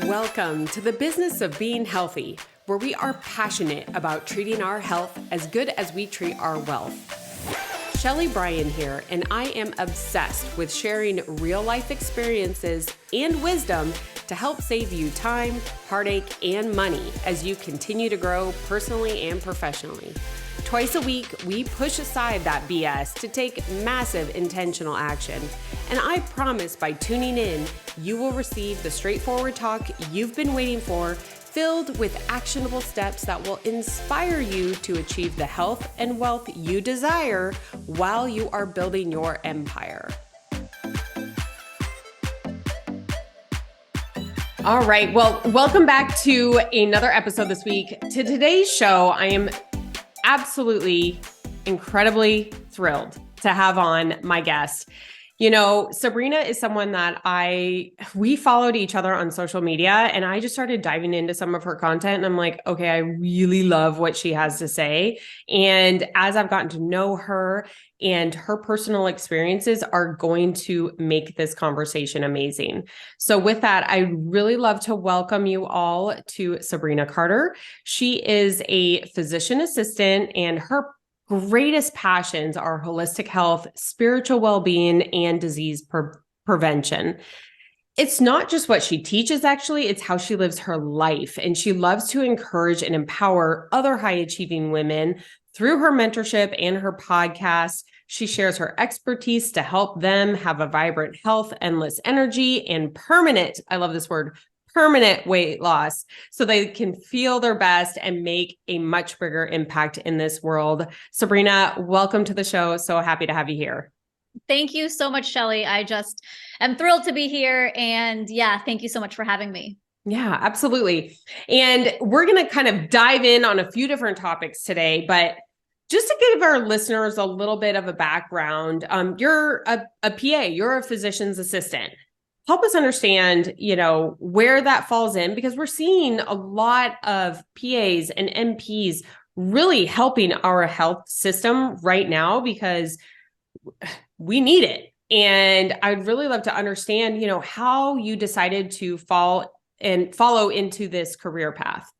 Welcome to the business of being healthy, where we are passionate about treating our health as good as we treat our wealth. Shelly Bryan here, and I am obsessed with sharing real-life experiences and wisdom to help save you time, heartache, and money as you continue to grow personally and professionally. Twice a week, we push aside that BS to take massive intentional action. And I promise by tuning in, you will receive the straightforward talk you've been waiting for, filled with actionable steps that will inspire you to achieve the health and wealth you desire while you are building your empire. All right, well, welcome back to another episode this week. To today's show, I am absolutely incredibly thrilled to have on my guest. You know, Sabrina is someone that we followed each other on social media, and I just started diving into some of her content, and I'm like, okay, I really love what she has to say. And as I've gotten to know her, and her personal experiences are going to make this conversation amazing. So with that, I really love to welcome you all to Sabrina Carter. She is a physician assistant, and her greatest passions are holistic health, spiritual well-being, and disease prevention. It's not just what she teaches, actually, it's how she lives her life. And she loves to encourage and empower other high-achieving women through her mentorship and her podcast. She shares her expertise to help them have a vibrant health, endless energy, and permanent, I love this word, permanent weight loss so they can feel their best and make a much bigger impact in this world. Sabrina, welcome to the show. So happy to have you here. Thank you so much, Shelly. I just am thrilled to be here. And yeah, thank you so much for having me. Yeah, absolutely. And we're going to kind of dive in on a few different topics today, but just to give our listeners a little bit of a background, you're a PA, you're a physician's assistant. Help us understand, where that falls in, because we're seeing a lot of PAs and NPs really helping our health system right now because we need it. And I'd really love to understand, how you decided to follow into this career path.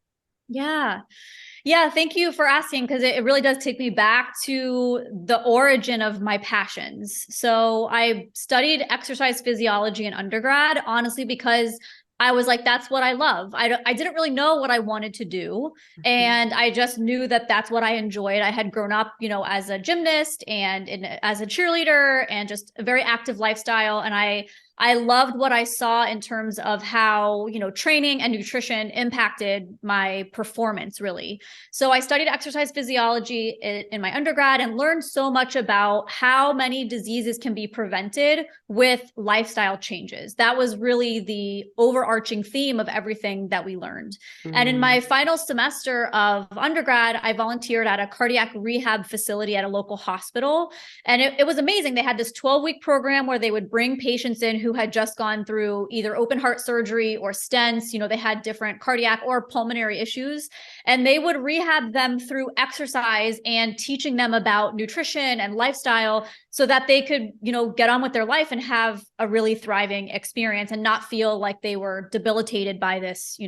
Yeah, thank you for asking, because it really does take me back to the origin of my passions. So I studied exercise physiology in undergrad, honestly, because I was like, that's what I love. I didn't really know what I wanted to do. And I just knew that that's what I enjoyed. I had grown up, as a gymnast and as a cheerleader and just a very active lifestyle. And I loved what I saw in terms of how, training and nutrition impacted my performance, really. So I studied exercise physiology in my undergrad and learned so much about how many diseases can be prevented with lifestyle changes. That was really the overarching theme of everything that we learned. And in my final semester of undergrad, I volunteered at a cardiac rehab facility at a local hospital. And it was amazing. They had this 12-week program where they would bring patients in who had just gone through either open heart surgery or stents. They had different cardiac or pulmonary issues, and they would rehab them through exercise and teaching them about nutrition and lifestyle so that they could, get on with their life and have a really thriving experience and not feel like they were debilitated by this,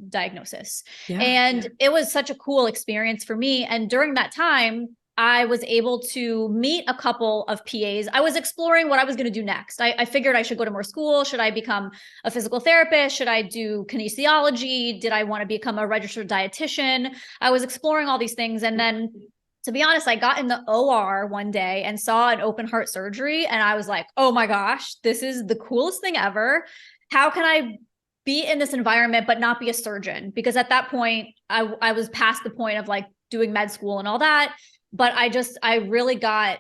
diagnosis. And it was such a cool experience for me. And during that time, I was able to meet a couple of PAs. I was exploring what I was going to do next. I figured I should go to more school. Should I become a physical therapist? Should I do kinesiology? Did I want to become a registered dietitian? I was exploring all these things. And then, to be honest, I got in the OR one day and saw an open heart surgery. And I was like, oh my gosh, this is the coolest thing ever. How can I be in this environment but not be a surgeon? Because at that point, I was past the point of like doing med school and all that. But I really got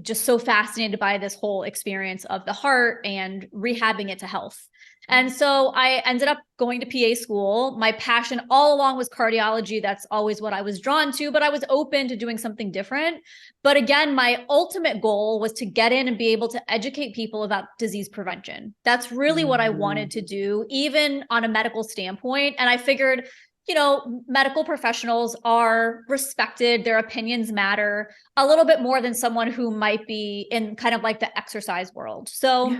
just so fascinated by this whole experience of the heart and rehabbing it to health. And so I ended up going to PA school. My passion all along was cardiology. That's always what I was drawn to, but I was open to doing something different. But again, my ultimate goal was to get in and be able to educate people about disease prevention. That's really what I wanted to do, even on a medical standpoint. And I figured, medical professionals are respected. Their opinions matter a little bit more than someone who might be in kind of like the exercise world. So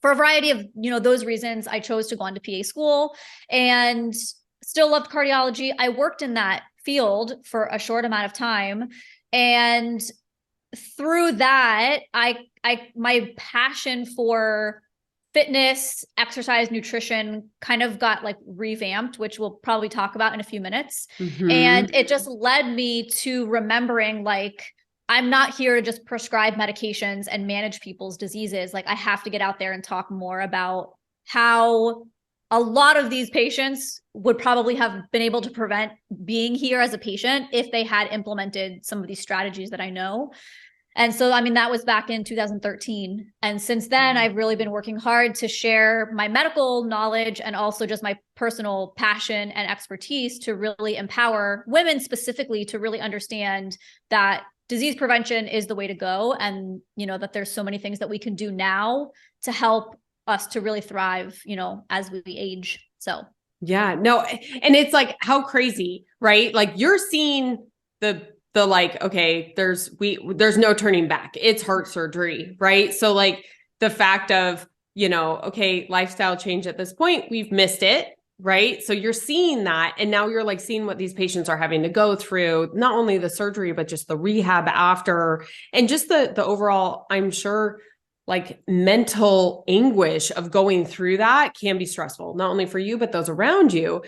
for a variety of, those reasons, I chose to go on to PA school and still loved cardiology. I worked in that field for a short amount of time. And through that, my passion for fitness, exercise, nutrition kind of got like revamped, which we'll probably talk about in a few minutes. Mm-hmm. And it just led me to remembering, like, I'm not here to just prescribe medications and manage people's diseases. Like, I have to get out there and talk more about how a lot of these patients would probably have been able to prevent being here as a patient if they had implemented some of these strategies that I know. And so, I mean, that was back in 2013. And since then, I've really been working hard to share my medical knowledge and also just my personal passion and expertise to really empower women specifically to really understand that disease prevention is the way to go. And, that there's so many things that we can do now to help us to really thrive, as we age. So. Yeah, no. And it's like, how crazy, right? Like, you're seeing the like, okay, there's no turning back. It's heart surgery, right? So like the fact of, okay, lifestyle change at this point, we've missed it, right? So you're seeing that. And now you're like seeing what these patients are having to go through, not only the surgery, but just the rehab after, and just the overall, I'm sure, like mental anguish of going through that can be stressful, not only for you, but those around you.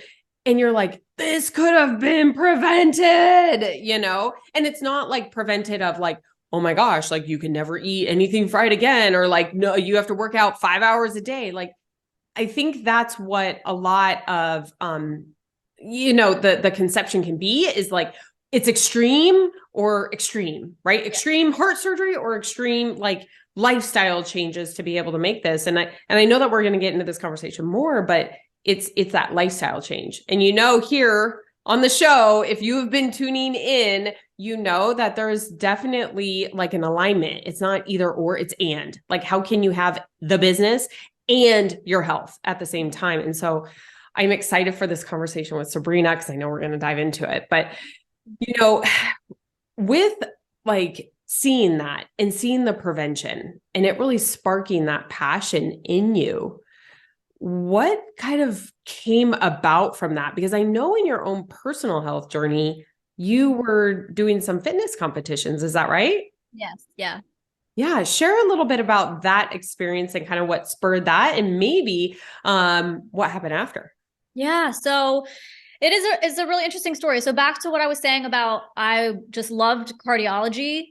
And you're like, this could have been prevented, and it's not like prevented of like, oh my gosh, like you can never eat anything fried again, or like, no, you have to work out 5 hours a day. Like, I think that's what a lot of, the conception can be, is like, it's extreme or extreme, right? Extreme heart surgery or extreme, like, lifestyle changes to be able to make this. And I know that we're going to get into this conversation more, but it's that lifestyle change. And here on the show, if you have been tuning in, that there's definitely like an alignment. It's not either or, it's and. Like, how can you have the business and your health at the same time? And so I'm excited for this conversation with Sabrina, because I know we're going to dive into it. But, with like seeing that and seeing the prevention and it really sparking that passion in you, what kind of came about from that? Because I know in your own personal health journey, you were doing some fitness competitions. Is that right? Yes. Yeah. Yeah. Share a little bit about that experience and kind of what spurred that, and maybe what happened after. Yeah. So it's a really interesting story. So back to what I was saying about, I just loved cardiology,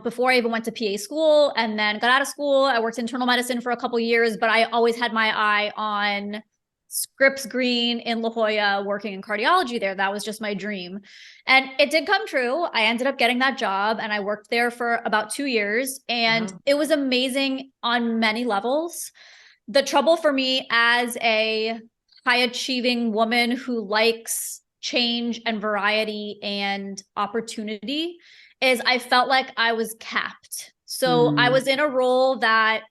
before I even went to PA school, and then got out of school. I worked internal medicine for a couple of years, but I always had my eye on Scripps Green in La Jolla, working in cardiology there. That was just my dream. And it did come true. I ended up getting that job and I worked there for about 2 years, and It was amazing on many levels. The trouble for me as a high achieving woman who likes change and variety and opportunity is I felt like I was capped. So I was in a role that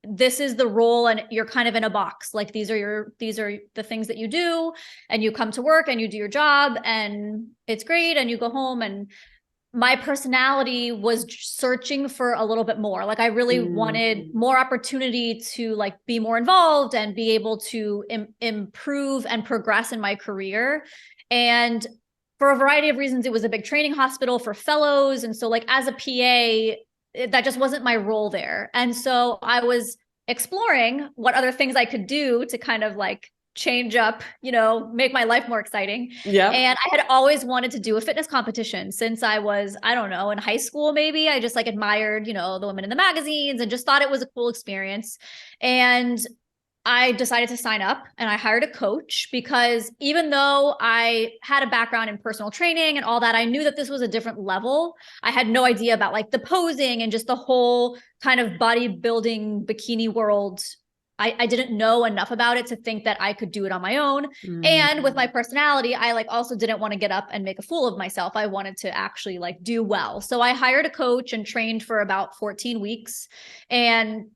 this is the role and you're kind of in a box. Like, these are the things that you do, and you come to work and you do your job and it's great and you go home. And my personality was searching for a little bit more. Like, I really wanted more opportunity to like be more involved and be able to improve and progress in my career. And for a variety of reasons, it was a big training hospital for fellows. And so like as a PA, that just wasn't my role there. And so I was exploring what other things I could do to kind of like change up, make my life more exciting. Yeah. And I had always wanted to do a fitness competition since I was, I don't know, in high school, maybe. I just like admired, the women in the magazines and just thought it was a cool experience. And I decided to sign up and I hired a coach, because even though I had a background in personal training and all that, I knew that this was a different level. I had no idea about like the posing and just the whole kind of bodybuilding bikini world. I didn't know enough about it to think that I could do it on my own. And with my personality, I like also didn't want to get up and make a fool of myself. I wanted to actually like do well. So I hired a coach and trained for about 14 weeks. And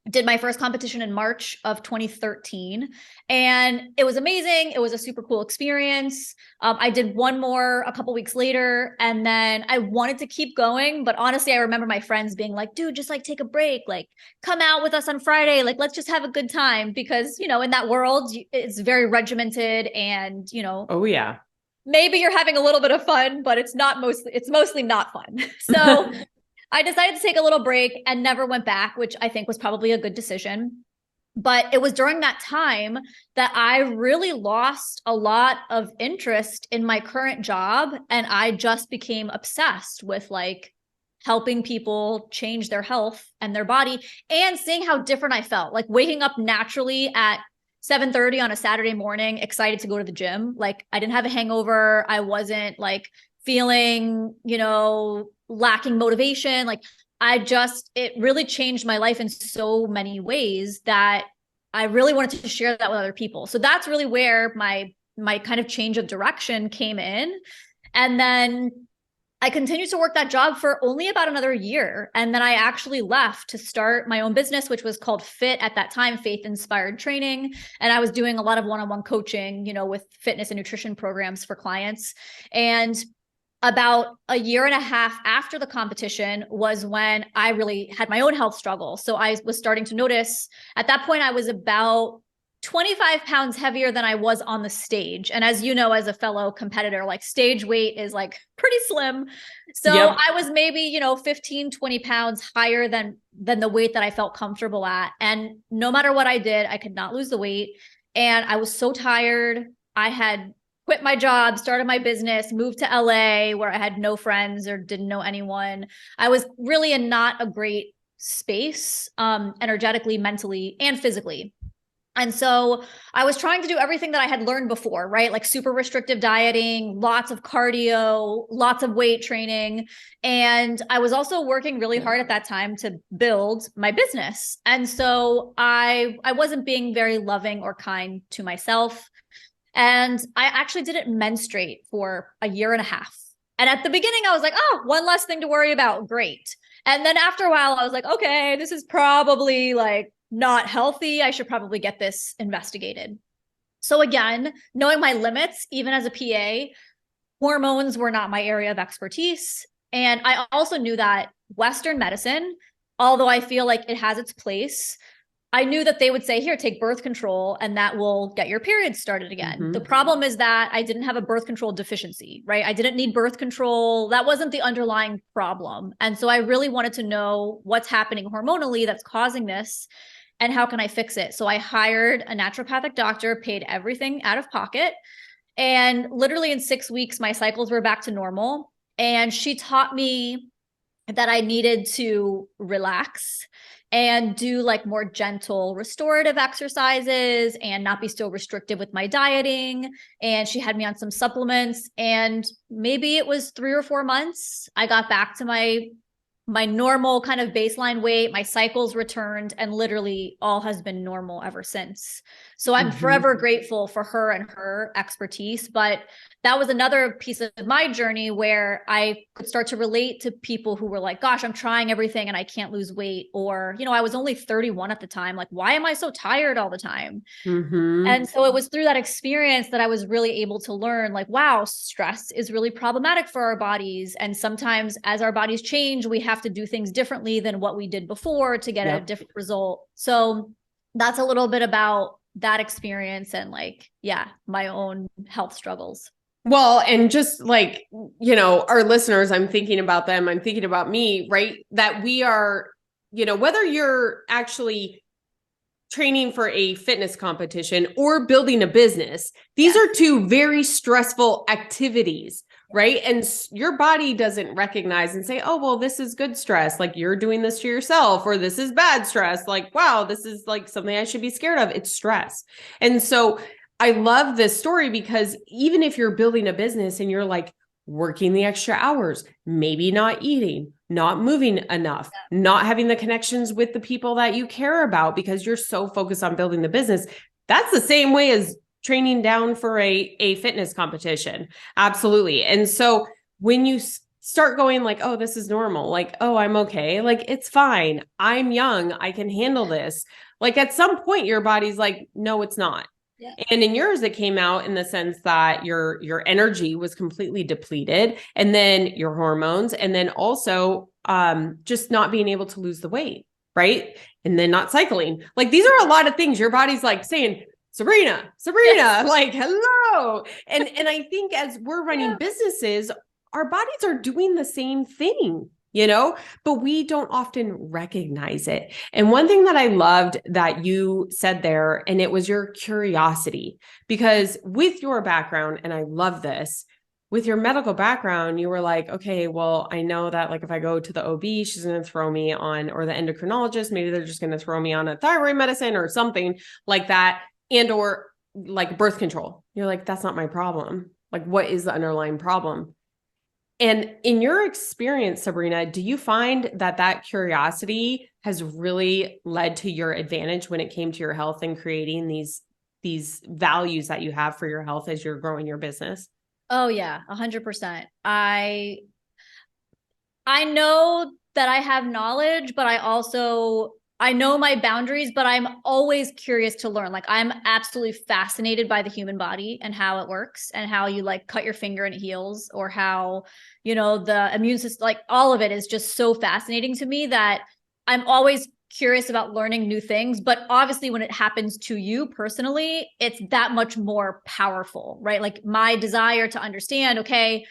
Did my first competition in March of 2013, and it was amazing. It was a super cool experience. I did one more a couple weeks later, and then I wanted to keep going. But honestly, I remember my friends being like, dude, just like take a break, like come out with us on Friday. Like, let's just have a good time because, in that world, it's very regimented and, Oh yeah. maybe you're having a little bit of fun, but it's mostly not fun. So I decided to take a little break and never went back, which I think was probably a good decision. But it was during that time that I really lost a lot of interest in my current job. And I just became obsessed with like helping people change their health and their body and seeing how different I felt, like waking up naturally at 7:30 on a Saturday morning, excited to go to the gym. Like I didn't have a hangover. I wasn't like feeling, lacking motivation. Like it really changed my life in so many ways that I really wanted to share that with other people. So that's really where my kind of change of direction came in. And then I continued to work that job for only about another year. And then I actually left to start my own business, which was called FIT at that time, Faith Inspired Training. And I was doing a lot of one-on-one coaching, with fitness and nutrition programs for clients. And about a year and a half after the competition was when I really had my own health struggle. So I was starting to notice at that point, I was about 25 pounds heavier than I was on the stage. And as you know, as a fellow competitor, like stage weight is like pretty slim. So yep. I was maybe, 15, 20 pounds higher than the weight that I felt comfortable at. And no matter what I did, I could not lose the weight. And I was so tired. I had quit my job, started my business, moved to LA where I had no friends or didn't know anyone. I was really in not a great space, energetically, mentally, and physically. And so I was trying to do everything that I had learned before, right? Like super restrictive dieting, lots of cardio, lots of weight training. And I was also working really hard at that time to build my business. And so I wasn't being very loving or kind to myself. And I actually didn't menstruate for a year and a half. And at the beginning, I was like, oh, one less thing to worry about. Great. And then after a while, I was like, okay, this is probably like not healthy. I should probably get this investigated. So again, knowing my limits, even as a PA, hormones were not my area of expertise. And I also knew that Western medicine, although I feel like it has its place, I knew that they would say, here, take birth control, and that will get your periods started again. Mm-hmm. The problem is that I didn't have a birth control deficiency, right? I didn't need birth control. That wasn't the underlying problem. And so I really wanted to know what's happening hormonally that's causing this and how can I fix it? So I hired a naturopathic doctor, paid everything out of pocket. And literally in 6 weeks, my cycles were back to normal. And she taught me that I needed to relax and do like more gentle restorative exercises and not be so restrictive with my dieting. And she had me on some supplements, and maybe it was 3 or 4 months, I got back to my normal kind of baseline weight. My cycles returned, and literally all has been normal ever since. So I'm forever grateful for her and her expertise. But that was another piece of my journey where I could start to relate to people who were like, gosh, I'm trying everything and I can't lose weight. Or, I was only 31 at the time. Like, why am I so tired all the time? And so it was through that experience that I was really able to learn, like, wow, stress is really problematic for our bodies. And sometimes as our bodies change, we have to do things differently than what we did before to get a different result. So that's a little bit about that experience and my own health struggles. Well, and just like, our listeners, I'm thinking about them, I'm thinking about me, right? That we are, whether you're actually training for a fitness competition or building a business, these are two very stressful activities, right? And your body doesn't recognize and say, oh, well, this is good stress. Like you're doing this to yourself, or this is bad stress. Like, wow, this is like something I should be scared of. It's stress. And so I love this story because even if you're building a business and you're like working the extra hours, maybe not eating, not moving enough, not having the connections with the people that you care about because you're so focused on building the business, that's the same way as training down for a fitness competition. Absolutely. And so when you start going like, oh, this is normal. Like, oh, I'm okay. Like, it's fine. I'm young. I can handle this. Like at some point, your body's like, no, it's not. Yeah. And in yours, it came out in the sense that your energy was completely depleted, and then your hormones, and then also just not being able to lose the weight, right? And then not cycling. Like these are a lot of things your body's like saying, Sabrina, Yes. like hello. And I think as we're running businesses, our bodies are doing the same thing, but we don't often recognize it. And one thing that I loved that you said there, and it was your curiosity, because with your background, and I love this, with your medical background, you were like, okay, well, I know that like if I go to the OB, she's going to throw me on, or the endocrinologist, maybe they're just going to throw me on a thyroid medicine or something like that, and or like birth control. You're like, that's not my problem. Like, what is the underlying problem? And in your experience, Sabrina, do you find that curiosity has really led to your advantage when it came to your health and creating these values that you have for your health as you're growing your business? Oh yeah, 100%. I know that I have knowledge, but I know my boundaries, but I'm always curious to learn. Like I'm absolutely fascinated by the human body and how it works and how you like cut your finger and it heals, or how, the immune system, like all of it is just so fascinating to me that I'm always curious about learning new things. But obviously when it happens to you personally, it's that much more powerful, right? Like my desire to understand, okay,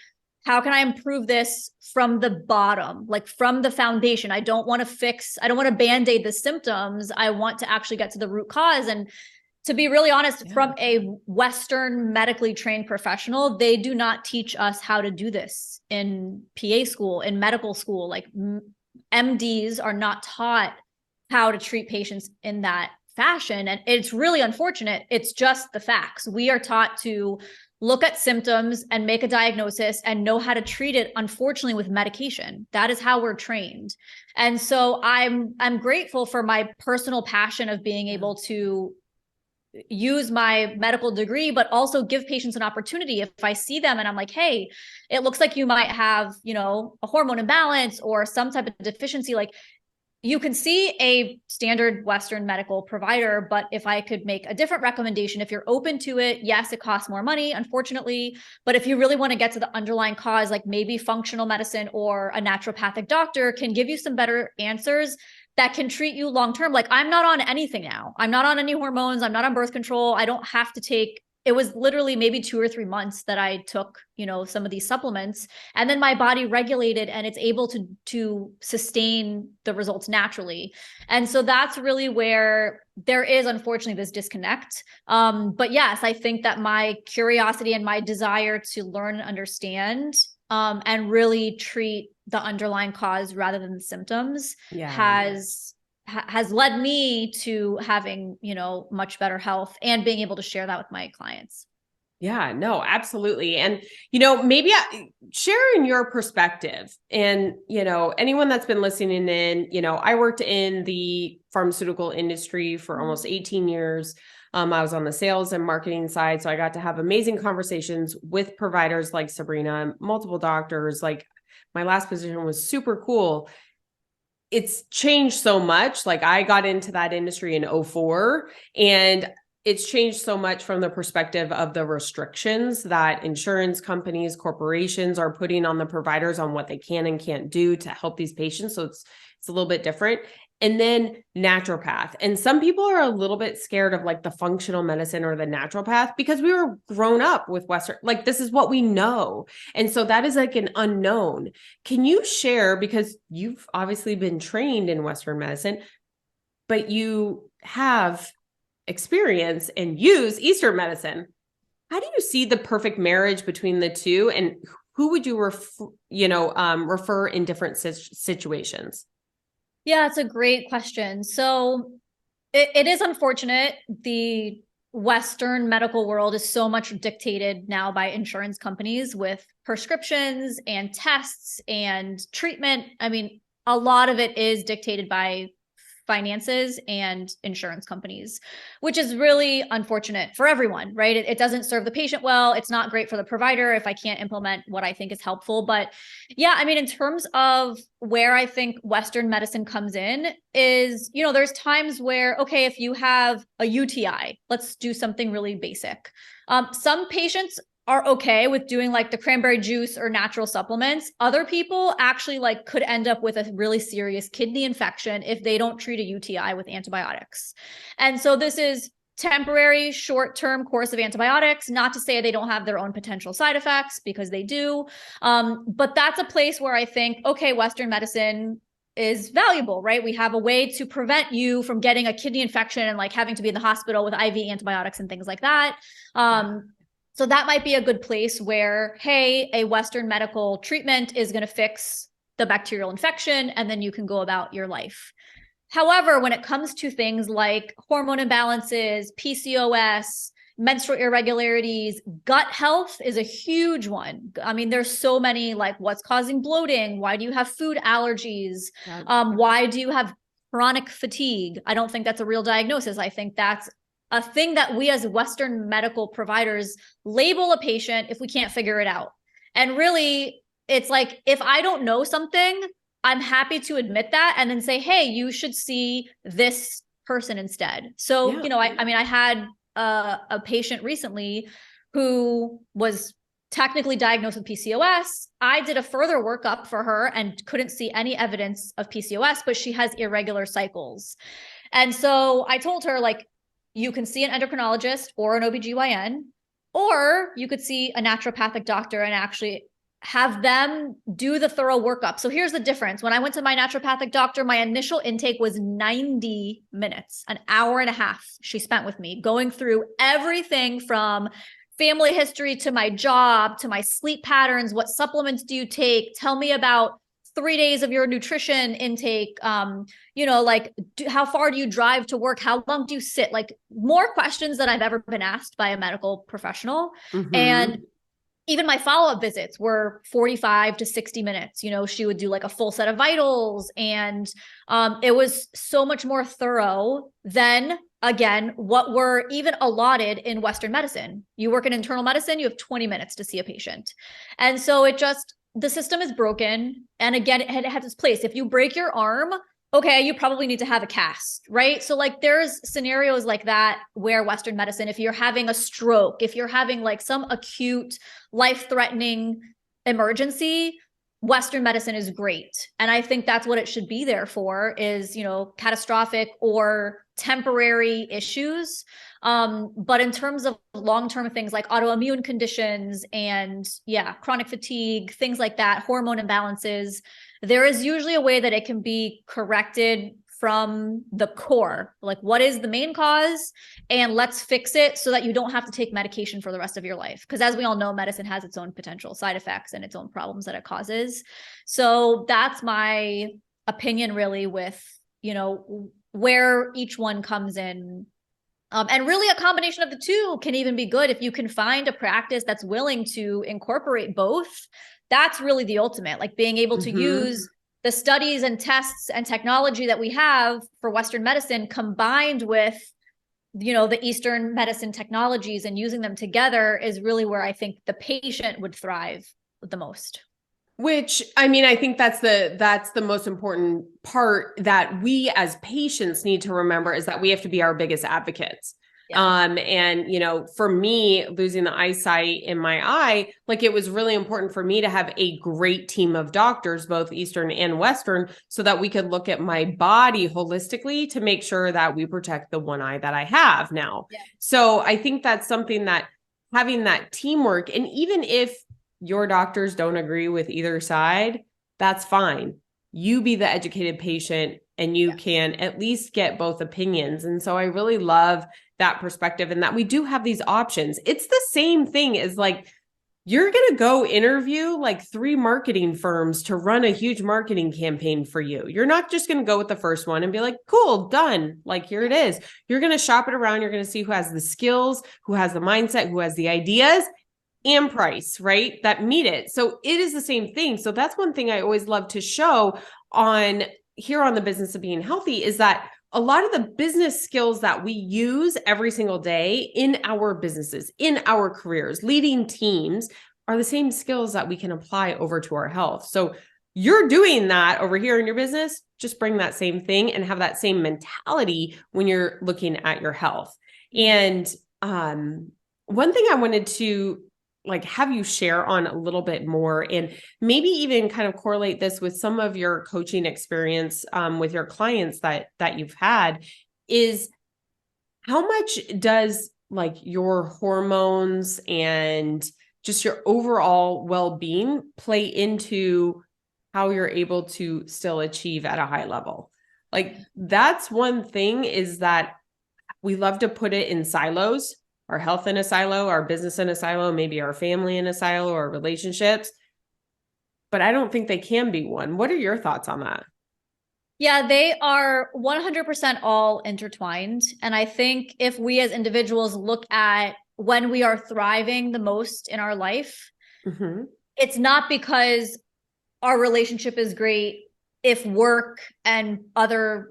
how can I improve this from the bottom, like from the foundation? I don't want to band-aid the symptoms. I want to actually get to the root cause. And to be really honest, from a Western medically trained professional, they do not teach us how to do this in PA school, in medical school. Like MDs are not taught how to treat patients in that fashion. And it's really unfortunate. It's just the facts. We are taught to look at symptoms and make a diagnosis and know how to treat it, unfortunately, with medication. That is how we're trained. And so I'm grateful for my personal passion of being able to use my medical degree, but also give patients an opportunity. If I see them and I'm like, hey, it looks like you might have, a hormone imbalance or some type of deficiency, like you can see a standard Western medical provider, but if I could make a different recommendation, if you're open to it, yes, it costs more money, unfortunately. But if you really want to get to the underlying cause, like maybe functional medicine or a naturopathic doctor can give you some better answers that can treat you long-term. Like I'm not on anything now. I'm not on any hormones. I'm not on birth control. I don't have to take, it was literally maybe 2 or 3 months that I took, some of these supplements, and then my body regulated and it's able to sustain the results naturally. And so that's really where there is unfortunately this disconnect. But yes, I think that my curiosity and my desire to learn and understand, and really treat the underlying cause rather than the symptoms has led me to having, much better health and being able to share that with my clients. Yeah, no, absolutely. And, maybe sharing your perspective and, anyone that's been listening in, I worked in the pharmaceutical industry for almost 18 years. I was on the sales and marketing side. So I got to have amazing conversations with providers like Sabrina, multiple doctors. Like my last position was super cool. It's changed so much. Like I got into that industry in 2004, and it's changed so much from the perspective of the restrictions that insurance companies, corporations are putting on the providers on what they can and can't do to help these patients. So it's a little bit different. And then naturopath. And some people are a little bit scared of like the functional medicine or the naturopath because we were grown up with Western, like this is what we know. And so that is like an unknown. Can you share, because you've obviously been trained in Western medicine, but you have experience and use Eastern medicine. How do you see the perfect marriage between the two, and who would you refer in different situations? Yeah, it's a great question. So it is unfortunate. The Western medical world is so much dictated now by insurance companies with prescriptions and tests and treatment. I mean, a lot of it is dictated by finances and insurance companies, which is really unfortunate for everyone, right? It doesn't serve the patient well. It's not great for the provider if I can't implement what I think is helpful. But yeah, I mean, in terms of where I think Western medicine comes in is, there's times where, okay, if you have a UTI, let's do something really basic. Some patients are okay with doing like the cranberry juice or natural supplements. Other people actually like could end up with a really serious kidney infection if they don't treat a UTI with antibiotics. And so this is temporary short-term course of antibiotics, not to say they don't have their own potential side effects, because they do. But that's a place where I think, okay, Western medicine is valuable, right? We have a way to prevent you from getting a kidney infection and like having to be in the hospital with IV antibiotics and things like that. So that might be a good place where, hey, a Western medical treatment is going to fix the bacterial infection, and then you can go about your life. However, when it comes to things like hormone imbalances, PCOS, menstrual irregularities, gut health is a huge one. I mean, there's so many, like what's causing bloating? Why do you have food allergies? Why do you have chronic fatigue? I don't think that's a real diagnosis. I think that's a thing that we as Western medical providers label a patient if we can't figure it out. And really, it's like, if I don't know something, I'm happy to admit that and then say, hey, you should see this person instead. So, I had a patient recently who was technically diagnosed with PCOS. I did a further workup for her and couldn't see any evidence of PCOS, but she has irregular cycles. And so I told her, like, you can see an endocrinologist or an OBGYN, or you could see a naturopathic doctor and actually have them do the thorough workup. So here's the difference. When I went to my naturopathic doctor, my initial intake was 90 minutes, an hour and a half she spent with me going through everything from family history to my job, to my sleep patterns. What supplements do you take? Tell me about 3 days of your nutrition intake. How far do you drive to work? How long do you sit? Like, more questions than I've ever been asked by a medical professional. Mm-hmm. And even my follow-up visits were 45 to 60 minutes. She would do like a full set of vitals, and it was so much more thorough than, again, what were even allotted in Western medicine. You work in internal medicine, you have 20 minutes to see a patient. And so the system is broken. And again, it has its place. If you break your arm, okay, you probably need to have a cast, right? So like there's scenarios like that where Western medicine, if you're having a stroke, if you're having like some acute life-threatening emergency, Western medicine is great. And I think that's what it should be there for, is, catastrophic or temporary issues. But in terms of long-term things like autoimmune conditions and chronic fatigue, things like that, hormone imbalances, there is usually a way that it can be corrected from the core. Like, what is the main cause? And let's fix it so that you don't have to take medication for the rest of your life. Because as we all know, medicine has its own potential side effects and its own problems that it causes. So that's my opinion really with, where each one comes in. And really a combination of the two can even be good. If you can find a practice that's willing to incorporate both, that's really the ultimate, like being able to use the studies and tests and technology that we have for Western medicine combined with, the Eastern medicine technologies, and using them together is really where I think the patient would thrive the most. Which, I mean, I think that's the most important part that we as patients need to remember, is that we have to be our biggest advocates. Yeah. For me, losing the eyesight in my eye, like, it was really important for me to have a great team of doctors, both Eastern and Western, so that we could look at my body holistically to make sure that we protect the one eye that I have now. Yeah. So I think that's something that having that teamwork, and even if your doctors don't agree with either side, that's fine. You be the educated patient and you can at least get both opinions. And so I really love that perspective, and that we do have these options. It's the same thing as like, you're going to go interview like 3 marketing firms to run a huge marketing campaign for you. You're not just going to go with the first one and be like, cool, done. Like, here it is. You're going to shop it around. You're going to see who has the skills, who has the mindset, who has the ideas, and price, right? That meet it. So it is the same thing. So that's one thing I always love to show on here on the Business of Being Healthy, is that a lot of the business skills that we use every single day in our businesses, in our careers, leading teams are the same skills that we can apply over to our health. So you're doing that over here in your business, just bring that same thing and have that same mentality when you're looking at your health. And one thing I wanted to have you share on a little bit more, and maybe even kind of correlate this with some of your coaching experience with your clients that you've had, is how much does your hormones and just your overall well-being play into how you're able to still achieve at a high level? That's one thing, is that we love to put it in silos, our health in a silo, our business in a silo, maybe our family in a silo, or relationships. But I don't think they can be one. What are your thoughts on that? Yeah, they are 100% all intertwined. And I think if we as individuals look at when we are thriving the most in our life, it's not because our relationship is great if work and other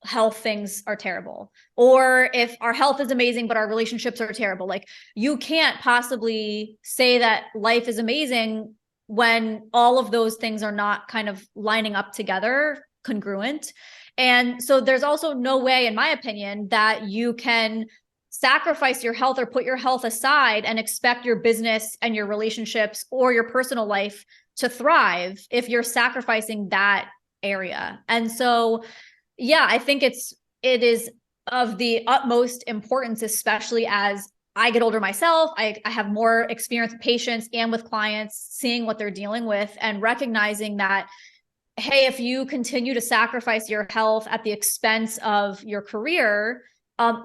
health things are terrible, or if our health is amazing but our relationships are terrible. You can't possibly say that life is amazing when all of those things are not kind of lining up together, congruent. And so there's also no way, in my opinion, that you can sacrifice your health or put your health aside and expect your business and your relationships or your personal life to thrive if you're sacrificing that area. And so, yeah, I think it is of the utmost importance, especially as I get older myself. I have more experience with patients and with clients, seeing what they're dealing with and recognizing that, hey, if you continue to sacrifice your health at the expense of your career,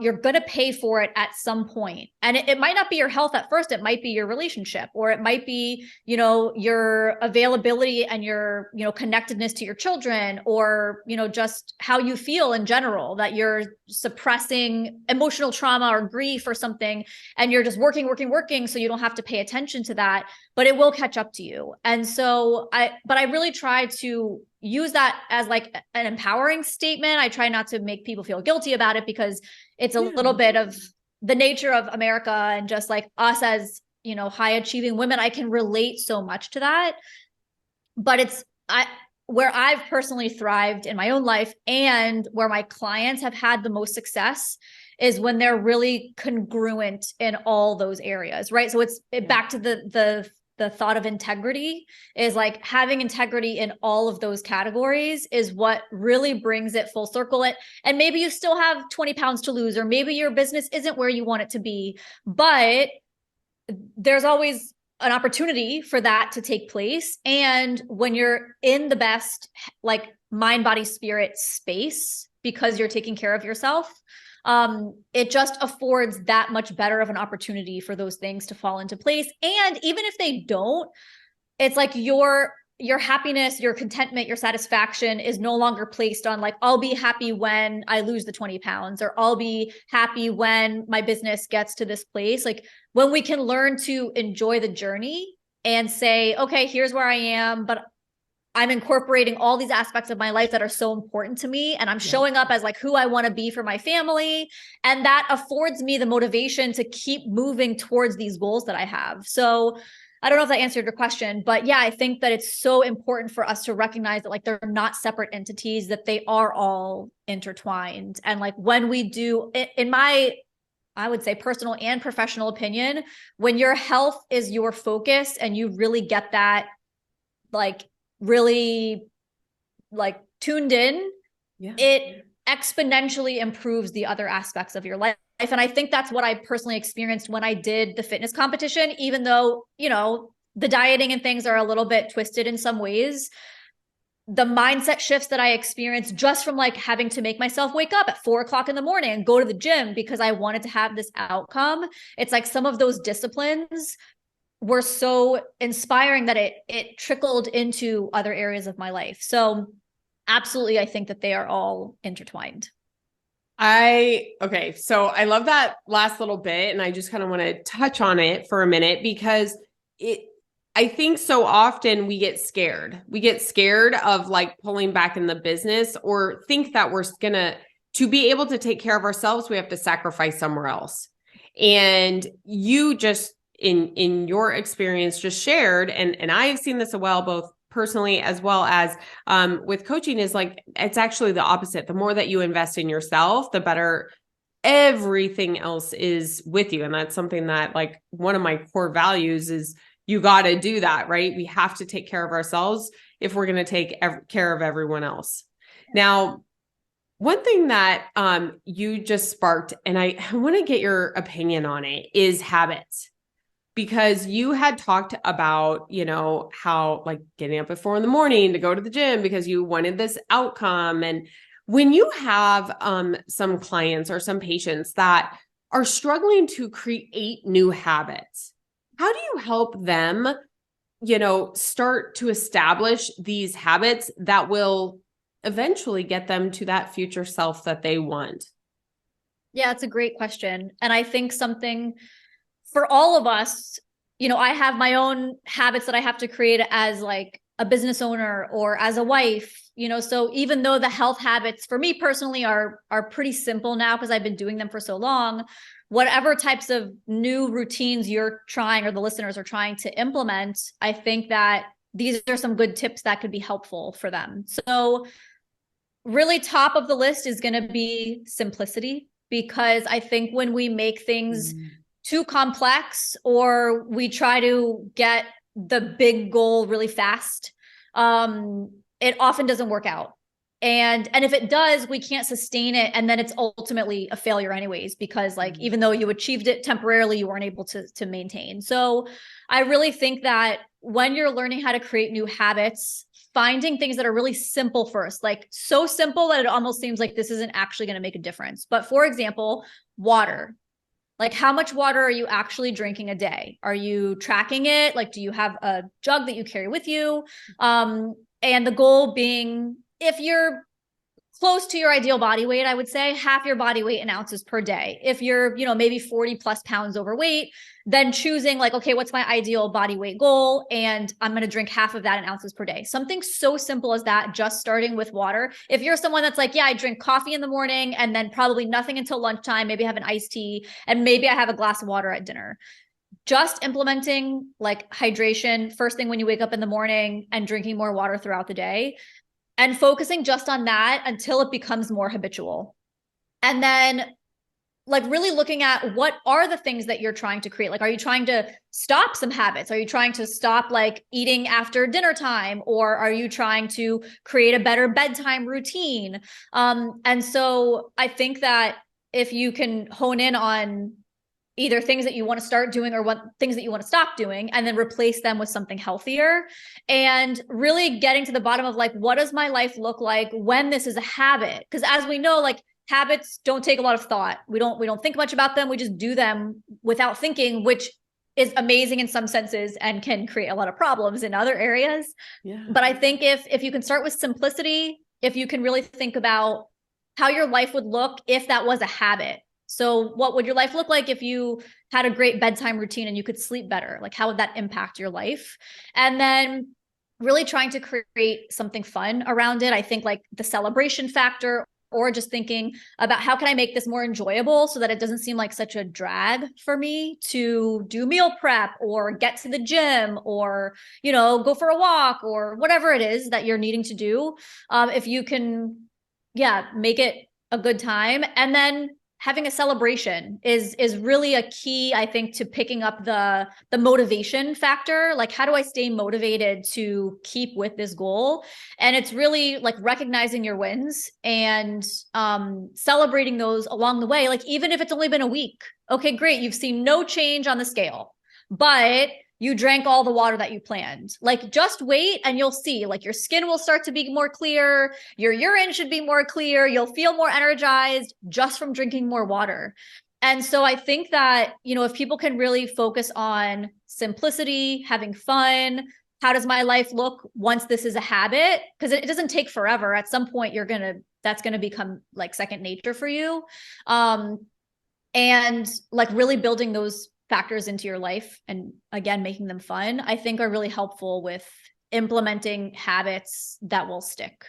you're going to pay for it at some point. And it might not be your health at first. It might be your relationship, or it might be, your availability and your, connectedness to your children, or, just how you feel in general, that you're suppressing emotional trauma or grief or something. And you're just working. So you don't have to pay attention to that, but it will catch up to you. And so I really try to use that as an empowering statement. I try not to make people feel guilty about it, because it's a little bit of the nature of America and just us as, high achieving women. I can relate so much to that, but where I've personally thrived in my own life and where my clients have had the most success is when they're really congruent in all those areas, right? So it's back to the thought of integrity, is having integrity in all of those categories is what really brings it full circle. And maybe you still have 20 pounds to lose, or maybe your business isn't where you want it to be, but there's always an opportunity for that to take place. And when you're in the best, mind, body, spirit space, because you're taking care of yourself, it just affords that much better of an opportunity for those things to fall into place. And even if they don't, it's your happiness, your contentment, your satisfaction is no longer placed on I'll be happy when I lose the 20 pounds, or I'll be happy when my business gets to this place. When we can learn to enjoy the journey and say, okay, here's where I am, but I'm incorporating all these aspects of my life that are so important to me. And I'm showing up as who I want to be for my family. And that affords me the motivation to keep moving towards these goals that I have. So I don't know if that answered your question, but yeah, I think that it's so important for us to recognize that they're not separate entities, that they are all intertwined. And when we do, in my, I would say, personal and professional opinion, when your health is your focus and you really get that, really tuned in, it exponentially improves the other aspects of your life. And I think that's what I personally experienced when I did the fitness competition, even though, the dieting and things are a little bit twisted in some ways. The mindset shifts that I experienced just from having to make myself wake up at 4:00 in the morning and go to the gym because I wanted to have this outcome. It's some of those disciplines were so inspiring that it trickled into other areas of my life. So absolutely, I think that they are all intertwined. Okay. So I love that last little bit. And I just kind of want to touch on it for a minute, because I think so often we get scared. We get scared of pulling back in the business, or think that we're going to to be able to take care of ourselves, we have to sacrifice somewhere else. And you just in your experience just shared, and I've seen this as well, both personally as well as with coaching, is like, it's actually the opposite. The more that you invest in yourself, the better everything else is with you. And that's something that, like, one of my core values is you got to do that, right? We have to take care of ourselves if we're going to take care of everyone else. Now, one thing that you just sparked, and I want to get your opinion on it, is habits. Because you had talked about, how, like, getting up at 4 a.m. to go to the gym because you wanted this outcome. And when you have some clients or some patients that are struggling to create new habits, how do you help them, start to establish these habits that will eventually get them to that future self that they want? Yeah, it's a great question. And I think something for all of us, I have my own habits that I have to create as like a business owner or as a wife, so even though the health habits for me personally are pretty simple now because I've been doing them for so long, whatever types of new routines you're trying or the listeners are trying to implement, I think that these are some good tips that could be helpful for them. So really top of the list is going to be simplicity, because I think when we make things too complex or we try to get the big goal really fast, it often doesn't work out. And if it does, we can't sustain it. And then it's ultimately a failure anyways, because like, even though you achieved it temporarily, you weren't able to maintain. So I really think that when you're learning how to create new habits, finding things that are really simple first, like so simple that it almost seems like this isn't actually going to make a difference. But for example, water. Like, how much water are you actually drinking a day? Are you tracking it? Like, do you have a jug that you carry with you? And the goal being, if you're close to your ideal body weight, I would say half your body weight in ounces per day. If you're, maybe 40 plus pounds overweight, then choosing like, okay, what's my ideal body weight goal? And I'm going to drink half of that in ounces per day. Something so simple as that, just starting with water. If you're someone that's like, yeah, I drink coffee in the morning and then probably nothing until lunchtime, maybe have an iced tea, and maybe I have a glass of water at dinner. Just implementing like hydration first thing when you wake up in the morning and drinking more water throughout the day, and focusing just on that until it becomes more habitual. And then like really looking at what are the things that you're trying to create. Like, are you trying to stop some habits? Are you trying to stop like eating after dinner time? Or are you trying to create a better bedtime routine? And so I think that if you can hone in on either things that you want to start doing or what things that you want to stop doing, and then replace them with something healthier, and really getting to the bottom of like, what does my life look like when this is a habit? Because as we know, like habits don't take a lot of thought. We don't think much about them. We just do them without thinking, which is amazing in some senses and can create a lot of problems in other areas. Yeah. But I think if you can start with simplicity, if you can really think about how your life would look if that was a habit. So what would your life look like if you had a great bedtime routine and you could sleep better? Like, how would that impact your life? And then really trying to create something fun around it. I think like the celebration factor, or just thinking about how can I make this more enjoyable so that it doesn't seem like such a drag for me to do meal prep or get to the gym or, go for a walk or whatever it is that you're needing to do. If you can, make it a good time. And then having a celebration is really a key, I think, to picking up the motivation factor. Like, how do I stay motivated to keep with this goal? And it's really like recognizing your wins and celebrating those along the way. Like, even if it's only been a week, okay, great. You've seen no change on the scale, but you drank all the water that you planned. Like, just wait and you'll see, like, your skin will start to be more clear. Your urine should be more clear. You'll feel more energized just from drinking more water. And so I think that, if people can really focus on simplicity, having fun, how does my life look once this is a habit? Because it doesn't take forever. At some point, that's going to become like second nature for you. And like really building those factors into your life and again, making them fun, I think are really helpful with implementing habits that will stick.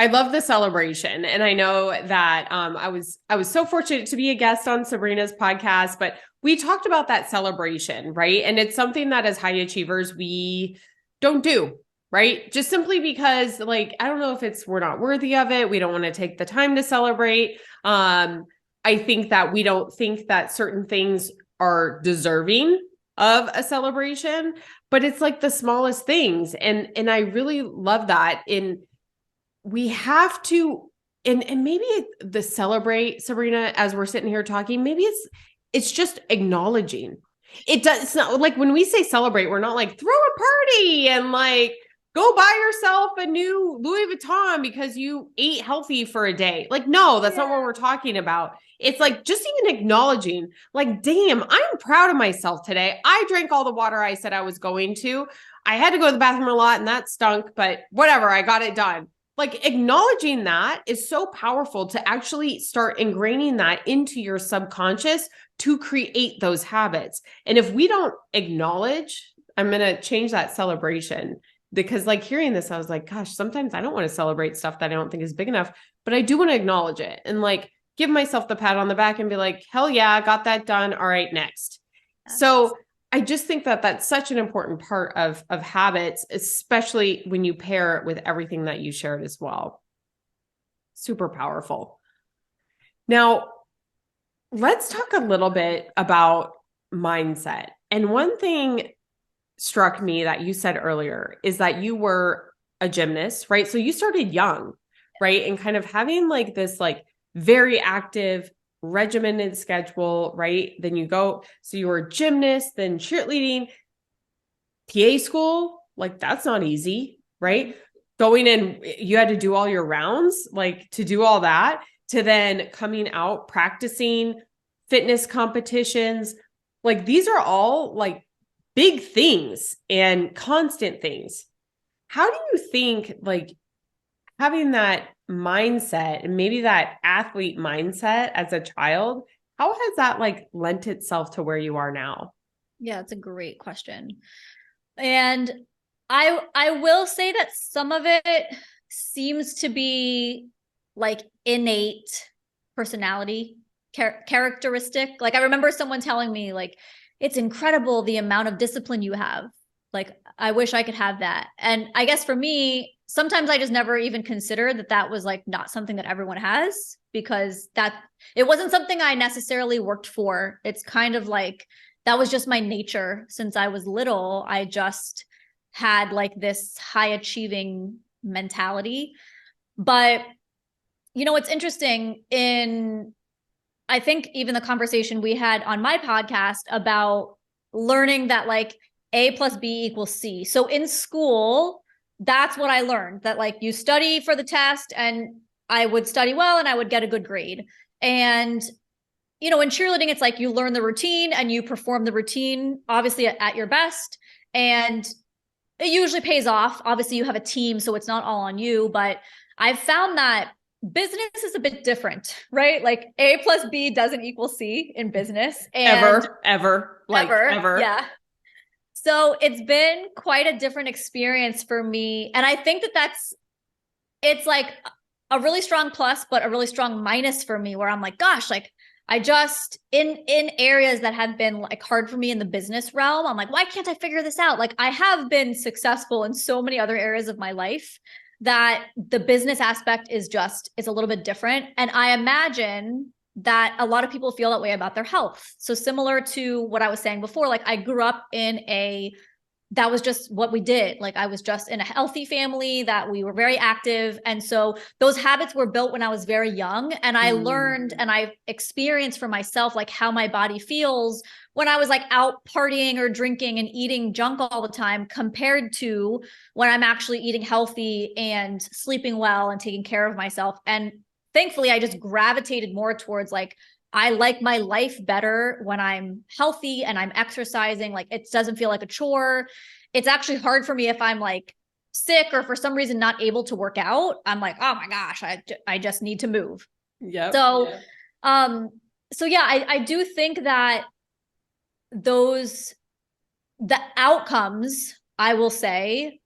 I love the celebration. And I know that I was so fortunate to be a guest on Sabrina's podcast, but we talked about that celebration, right? And it's something that as high achievers, we don't do, right? Just simply because like, I don't know if it's, we're not worthy of it. We don't want to take the time to celebrate. I think that we don't think that certain things are deserving of a celebration, but it's like the smallest things. And I really love that. We have to, and maybe the celebrate, Sabrina, as we're sitting here talking, maybe it's just acknowledging. It's not like when we say celebrate, we're not like throw a party and like go buy yourself a new Louis Vuitton because you ate healthy for a day. Like, no, that's not what we're talking about. It's like just even acknowledging, like, damn, I'm proud of myself today. I drank all the water I said I was going to. I had to go to the bathroom a lot and that stunk, but whatever, I got it done. Like acknowledging that is so powerful to actually start ingraining that into your subconscious to create those habits. And if we don't acknowledge, I'm going to change that celebration because like hearing this, I was like, gosh, sometimes I don't want to celebrate stuff that I don't think is big enough, but I do want to acknowledge it and like give myself the pat on the back and be like, hell yeah, got that done. All right, next. So I just think that that's such an important part of habits, especially when you pair it with everything that you shared as well. Super powerful. Now, let's talk a little bit about mindset. And one thing struck me that you said earlier is that you were a gymnast, right? So you started young, right? And kind of having like this like very active regimented schedule, right? Then you go, so you were a gymnast, then cheerleading, PA school, like that's not easy, right? Going in, you had to do all your rounds, like to do all that, to then coming out, practicing fitness competitions. Like these are all like big things and constant things. How do you think like having that mindset and maybe that athlete mindset as a child, how has that like lent itself to where you are now? Yeah, it's a great question. And I will say that some of it seems to be like innate personality characteristic. Like I remember someone telling me like, it's incredible the amount of discipline you have. Like, I wish I could have that. And I guess for me, sometimes I just never even considered that that was like not something that everyone has, because that it wasn't something I necessarily worked for. It's kind of like that was just my nature since I was little. I just had like this high achieving mentality. But you know, it's interesting in I think even the conversation we had on my podcast about learning that like A plus B equals C. So in school, that's what I learned, that like you study for the test and I would study well and I would get a good grade. And, you know, in cheerleading, it's like you learn the routine and you perform the routine, obviously at your best. And it usually pays off. Obviously, you have a team, so it's not all on you. But I've found that business is a bit different, right? Like A plus B doesn't equal C in business. And ever. Yeah. So it's been quite a different experience for me. And I think that it's like a really strong plus, but a really strong minus for me, where I'm like, gosh, like I just in areas that have been like hard for me in the business realm, I'm like, why can't I figure this out? Like I have been successful in so many other areas of my life that the business aspect is a little bit different. And I imagine that a lot of people feel that way about their health. So similar to what I was saying before, like I grew up that was just what we did. Like I was just in a healthy family that we were very active. And so those habits were built when I was very young. And I learned and I experienced for myself, like how my body feels when I was like out partying or drinking and eating junk all the time, compared to when I'm actually eating healthy and sleeping well and taking care of myself. And thankfully, I just gravitated more towards like, I like my life better when I'm healthy and I'm exercising. Like it doesn't feel like a chore. It's actually hard for me if I'm like sick or for some reason not able to work out. I'm like, oh my gosh, I just need to move. Yeah. So yeah, I do think that the outcomes, I will say,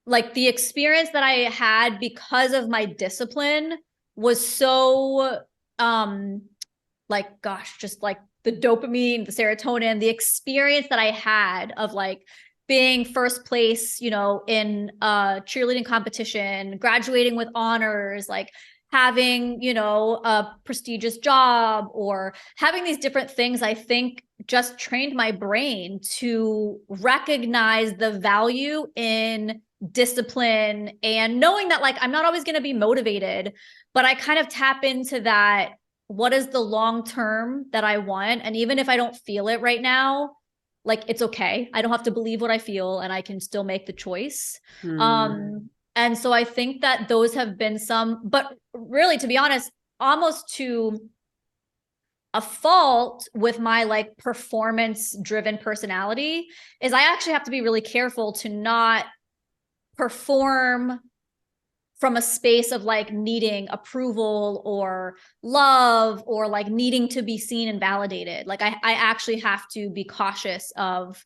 like the experience that I had because of my discipline was so, like, gosh, just like the dopamine, the serotonin, the experience that I had of like being first place, you know, in a cheerleading competition, graduating with honors, like having, you know, a prestigious job or having these different things, I think just trained my brain to recognize the value in discipline and knowing that like I'm not always going to be motivated, but I kind of tap into that. What is the long term that I want? And even if I don't feel it right now, like it's okay. I don't have to believe what I feel and I can still make the choice. And so I think that those have been some, but really, to be honest, almost to a fault with my like performance driven personality is I actually have to be really careful to not perform from a space of like needing approval or love or like needing to be seen and validated. Like I actually have to be cautious of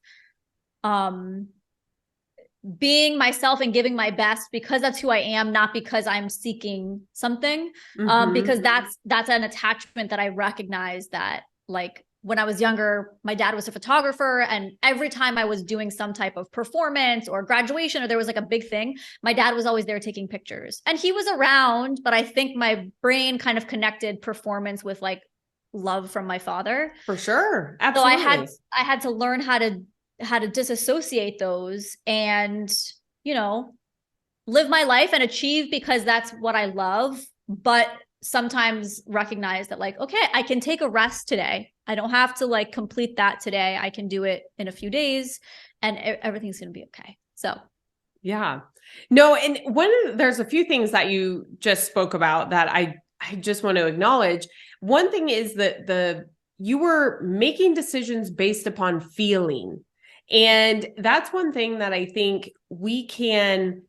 being myself and giving my best because that's who I am, not because I'm seeking something. Because that's an attachment that I recognize that like when I was younger, my dad was a photographer, and every time I was doing some type of performance or graduation, or there was like a big thing, my dad was always there taking pictures. And he was around, but I think my brain kind of connected performance with like love from my father. For sure. Absolutely. So I had to learn how to disassociate those and, you know, live my life and achieve because that's what I love, but sometimes recognize that like, okay, I can take a rest today. I don't have to like complete that today. I can do it in a few days and everything's going to be okay. So, yeah, no. And there's a few things that you just spoke about that I just want to acknowledge. One thing is that you were making decisions based upon feeling. And that's one thing that I think we can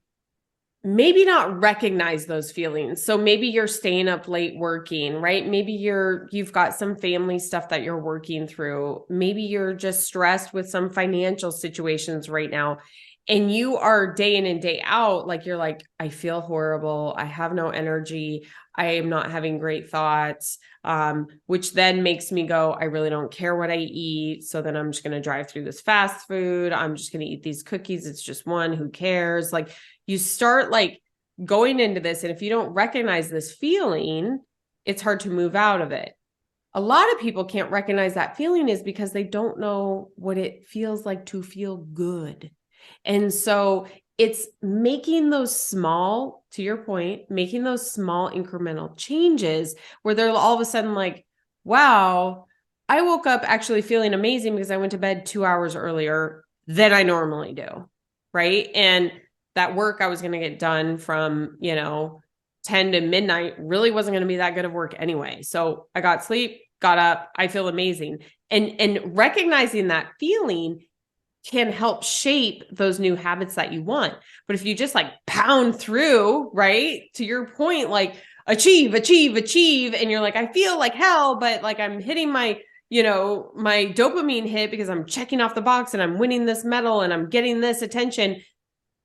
maybe not recognize those feelings. So maybe you're staying up late working, right? Maybe you've got some family stuff that you're working through. Maybe you're just stressed with some financial situations right now. And you are day in and day out, like you're like, I feel horrible. I have no energy. I am not having great thoughts, which then makes me go, I really don't care what I eat. So then I'm just going to drive through this fast food. I'm just going to eat these cookies. It's just one, who cares? Like you start like going into this. And if you don't recognize this feeling, it's hard to move out of it. A lot of people can't recognize that feeling is because they don't know what it feels like to feel good. And so it's making those small, to your point, making those small incremental changes where they're all of a sudden like, wow, I woke up actually feeling amazing because I went to bed 2 hours earlier than I normally do. Right. And that work I was going to get done from, 10 to midnight really wasn't going to be that good of work anyway. So I got sleep, got up, I feel amazing. And recognizing that feeling can help shape those new habits that you want. But if you just like pound through, right, to your point, like achieve, and you're like, I feel like hell, but like I'm hitting my, my dopamine hit because I'm checking off the box and I'm winning this medal and I'm getting this attention,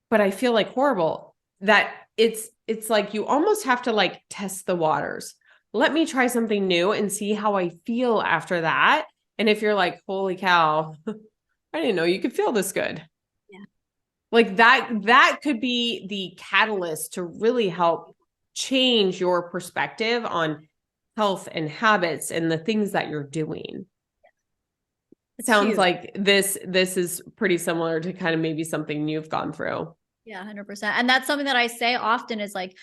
but I feel like horrible. That it's like you almost have to like test the waters. Let me try something new and see how I feel after that. And if you're like, holy cow, I didn't know you could feel this good. Yeah. Like that could be the catalyst to really help change your perspective on health and habits and the things that you're doing. It sounds huge. Like this is pretty similar to kind of maybe something you've gone through. Yeah, 100%. And that's something that I say often is like,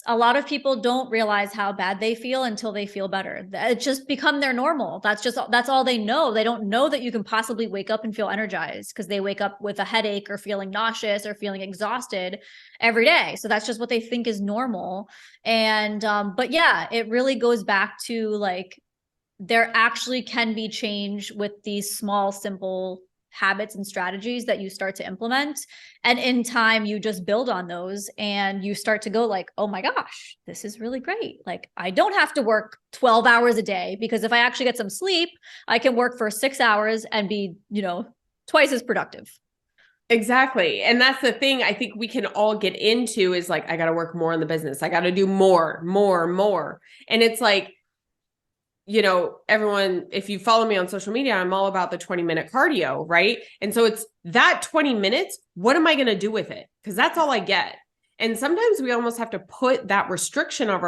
a lot of people don't realize how bad they feel until they feel better. It's just become their normal. That's all they know. They don't know that you can possibly wake up and feel energized because they wake up with a headache or feeling nauseous or feeling exhausted every day. So that's just what they think is normal. And, but yeah, it really goes back to like, there actually can be change with these small, simple habits and strategies that you start to implement. And in time, you just build on those and you start to go like, oh my gosh, this is really great. Like I don't have to work 12 hours a day because if I actually get some sleep, I can work for 6 hours and be, twice as productive. Exactly. And that's the thing I think we can all get into is like, I got to work more on the business. I got to do more, more, more. And it's like, everyone, if you follow me on social media, I'm all about the 20-minute cardio, right? And so it's that 20 minutes. What am I going to do with it? Because that's all I get. And sometimes we almost have to put that restriction on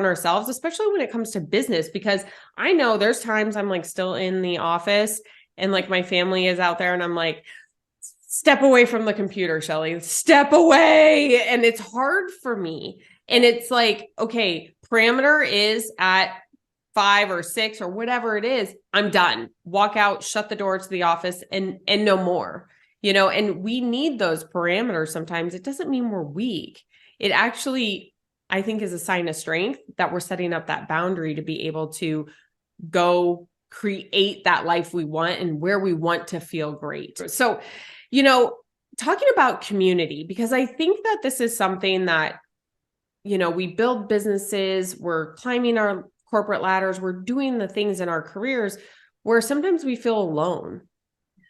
ourselves, especially when it comes to business, because I know there's times I'm like still in the office and like my family is out there and I'm like, step away from the computer, Shelly, step away. And it's hard for me. And it's like, okay, parameter is at 5 or 6 or whatever it is, I'm done. Walk out, shut the door to the office and no more. And we need those parameters sometimes. It doesn't mean we're weak. It actually, I think, is a sign of strength that we're setting up that boundary to be able to go create that life we want and where we want to feel great. So, talking about community, because I think that this is something that, we build businesses, we're climbing our corporate ladders, we're doing the things in our careers where sometimes we feel alone,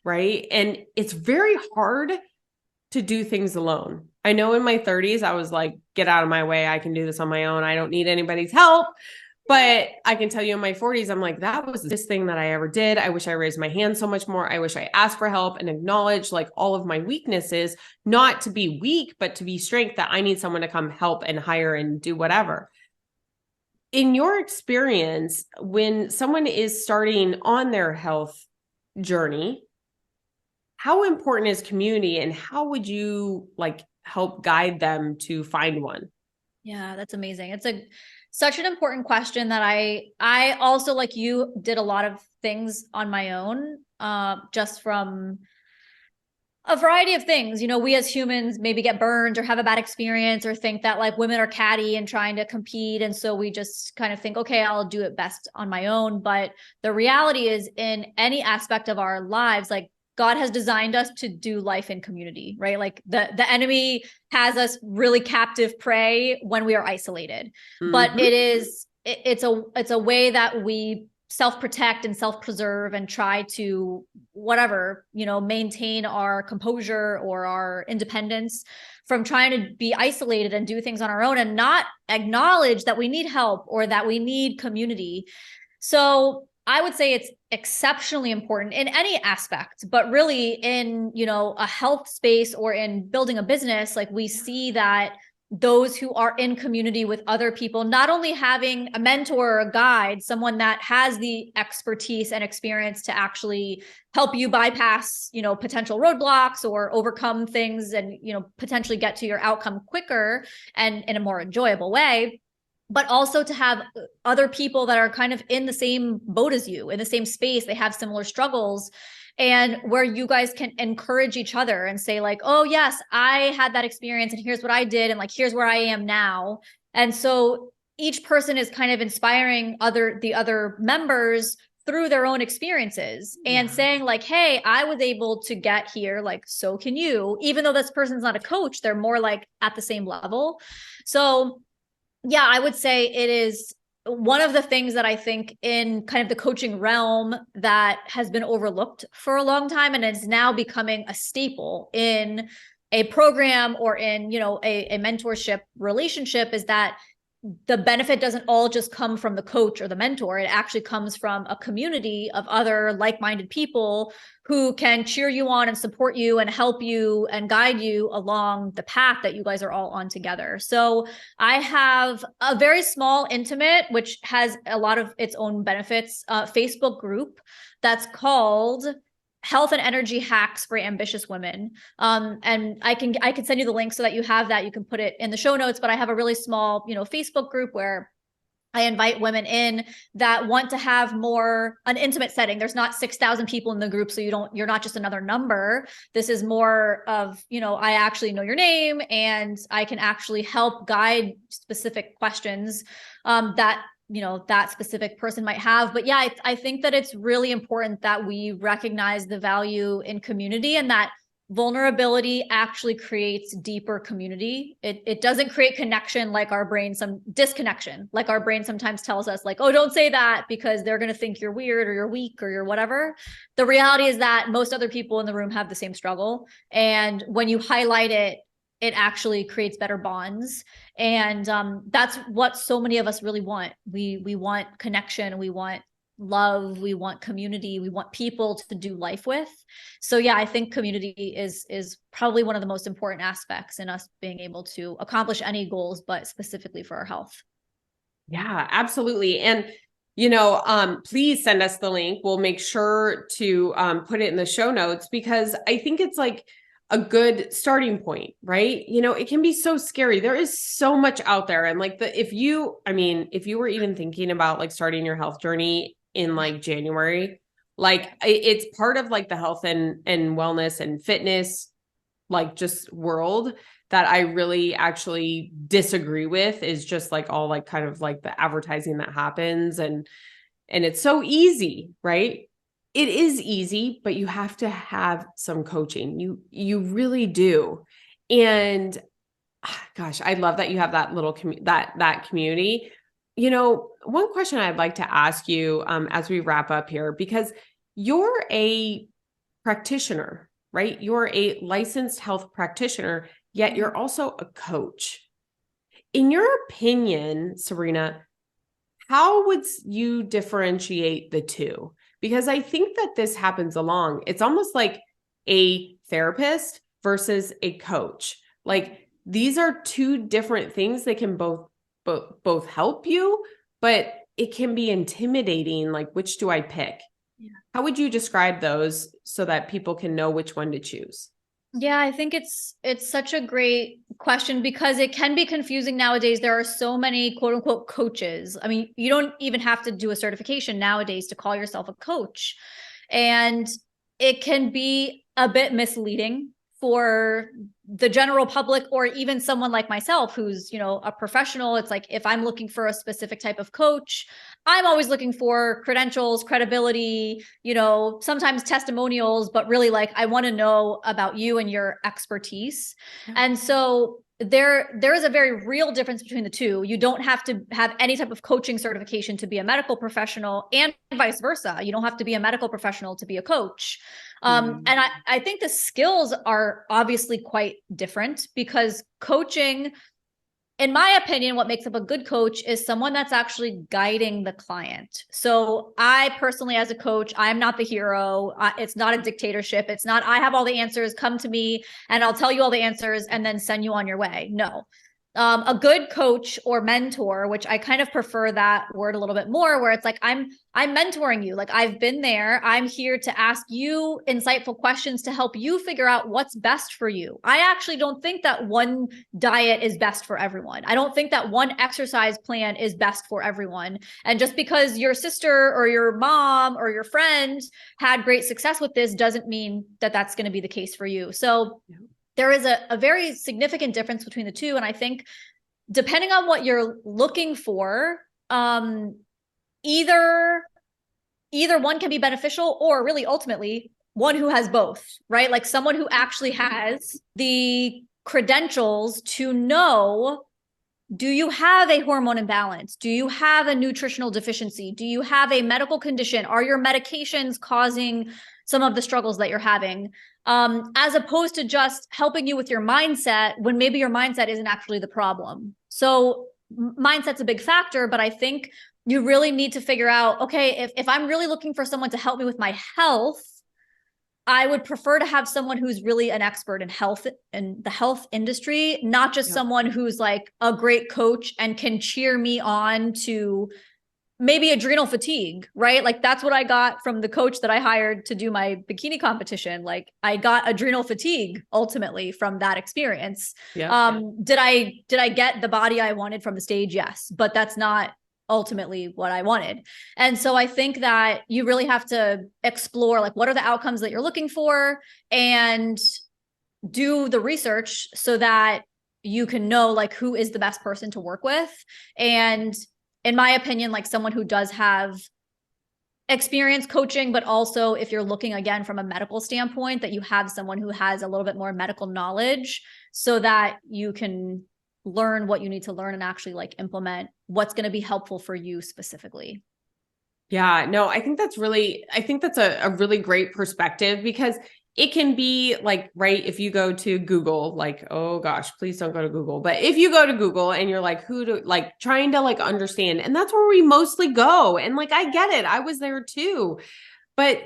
right? And it's very hard to do things alone. I know in my 30s, I was like, get out of my way. I can do this on my own. I don't need anybody's help. But I can tell you in my 40s, I'm like, that was this thing that I ever did. I wish I raised my hand so much more. I wish I asked for help and acknowledged like all of my weaknesses, not to be weak, but to be strength, that I need someone to come help and hire and do whatever. In your experience, when someone is starting on their health journey, how important is community and how would you like help guide them to find one? Yeah, that's amazing. It's such an important question that I also, like you, did a lot of things on my own, just from a variety of things. We as humans maybe get burned or have a bad experience or think that like women are catty and trying to compete. And so we just kind of think, okay, I'll do it best on my own. But the reality is, in any aspect of our lives, like God has designed us to do life in community, right? Like the enemy has us really captive prey when we are isolated. Mm-hmm. But it's a way that we self-protect and self-preserve and try to whatever, maintain our composure or our independence from trying to be isolated and do things on our own and not acknowledge that we need help or that we need community. So I would say it's exceptionally important in any aspect, but really in, a health space or in building a business, like we see that those who are in community with other people, not only having a mentor or a guide, someone that has the expertise and experience to actually help you bypass, potential roadblocks or overcome things and, potentially get to your outcome quicker and in a more enjoyable way, but also to have other people that are kind of in the same boat as you, in the same space. They have similar struggles, and where you guys can encourage each other and say like, oh yes, I had that experience and here's what I did. And like, here's where I am now. And so each person is kind of inspiring the other members through their own experiences and saying like, hey, I was able to get here. Like, so can you, even though this person's not a coach, they're more like at the same level. So yeah, I would say it is one of the things that I think in kind of the coaching realm that has been overlooked for a long time and is now becoming a staple in a program or in, a mentorship relationship, is that the benefit doesn't all just come from the coach or the mentor. It actually comes from a community of other like-minded people who can cheer you on and support you and help you and guide you along the path that you guys are all on together. So I have a very small, intimate, which has a lot of its own benefits, Facebook group that's called Health and Energy Hacks for Ambitious Women. And I can send you the link so that you have that. You can put it in the show notes, but I have a really small, Facebook group where I invite women in that want to have more an intimate setting. There's not 6,000 people in the group. So you're not just another number. This is more of, I actually know your name and I can actually help guide specific questions, that that specific person might have. But yeah, I think that it's really important that we recognize the value in community and that vulnerability actually creates deeper community. It doesn't create connection like our brain, some disconnection, like our brain sometimes tells us like, oh, don't say that because they're going to think you're weird or you're weak or you're whatever. The reality is that most other people in the room have the same struggle. And when you highlight it, it actually creates better bonds. And that's what so many of us really want. We want connection. We want love, we want community, we want people to do life with. So yeah, I think community is probably one of the most important aspects in us being able to accomplish any goals, but specifically for our health. Yeah, absolutely. And please send us the link. We'll make sure to put it in the show notes, because I think it's like a good starting point, right? It can be so scary. There is so much out there. And like if you were even thinking about like starting your health journey in like January, like it's part of like the health and wellness and fitness, like just world that I really actually disagree with, is just like all like kind of like the advertising that happens. And it's so easy, right? It is easy, but you have to have some coaching. You really do. And gosh, I love that you have that little that community. One question I'd like to ask you as we wrap up here, because you're a practitioner, right? You're a licensed health practitioner, yet you're also a coach. In your opinion, Sabrina, how would you differentiate the two? Because I think that this happens along. It's almost like a therapist versus a coach. Like these are two different things. They can both help you, but it can be intimidating. Like, which do I pick? Yeah. How would you describe those so that people can know which one to choose? Yeah, I think it's such a great question because it can be confusing nowadays. There are so many quote unquote coaches. I mean, you don't even have to do a certification nowadays to call yourself a coach. And it can be a bit misleading for the general public, or even someone like myself who's, a professional. It's like, if I'm looking for a specific type of coach, I'm always looking for credentials, credibility, sometimes testimonials, but really like, I want to know about you and your expertise. Yeah. And so there is a very real difference between the two. You don't have to have any type of coaching certification to be a medical professional, and vice versa. You don't have to be a medical professional to be a coach. And I think the skills are obviously quite different, because coaching, in my opinion, what makes up a good coach is someone that's actually guiding the client. So I personally, as a coach, I'm not the hero. It's not a dictatorship. It's not, I have all the answers, come to me and I'll tell you all the answers and then send you on your way. No. A good coach or mentor, which I kind of prefer that word a little bit more, where it's like, I'm mentoring you. Like, I've been there. I'm here to ask you insightful questions to help you figure out what's best for you. I actually don't think that one diet is best for everyone. I don't think that one exercise plan is best for everyone. And just because your sister or your mom or your friend had great success with this doesn't mean that that's going to be the case for you. So there is a very significant difference between the two. And I think depending on what you're looking for, either one can be beneficial, or really ultimately one who has both, right? Like someone who actually has the credentials to know, do you have a hormone imbalance? Do you have a nutritional deficiency? Do you have a medical condition? Are your medications causing some of the struggles that you're having? As opposed to just helping you with your mindset when maybe your mindset isn't actually the problem. So mindset's a big factor, but I think you really need to figure out, okay, if I'm really looking for someone to help me with my health, I would prefer to have someone who's really an expert in health and the health industry, not just someone who's like a great coach and can cheer me on to maybe adrenal fatigue, right? Like that's what I got from the coach that I hired to do my bikini competition. Like I got adrenal fatigue ultimately from that experience. Did I get the body I wanted from the stage? Yes, but that's not ultimately what I wanted. And so I think that you really have to explore like, what are the outcomes that you're looking for, and do the research so that you can know like who is the best person to work with. And in my opinion, like someone who does have experience coaching, but also if you're looking again from a medical standpoint, that you have someone who has a little bit more medical knowledge so that you can learn what you need to learn and actually like implement what's going to be helpful for you specifically. Yeah, no, I think that's a really great perspective, because it can be like, right, if you go to Google, like, oh gosh, please don't go to Google. But if you go to Google and you're like, trying to like understand, and that's where we mostly go. And like, I get it. I was there too. But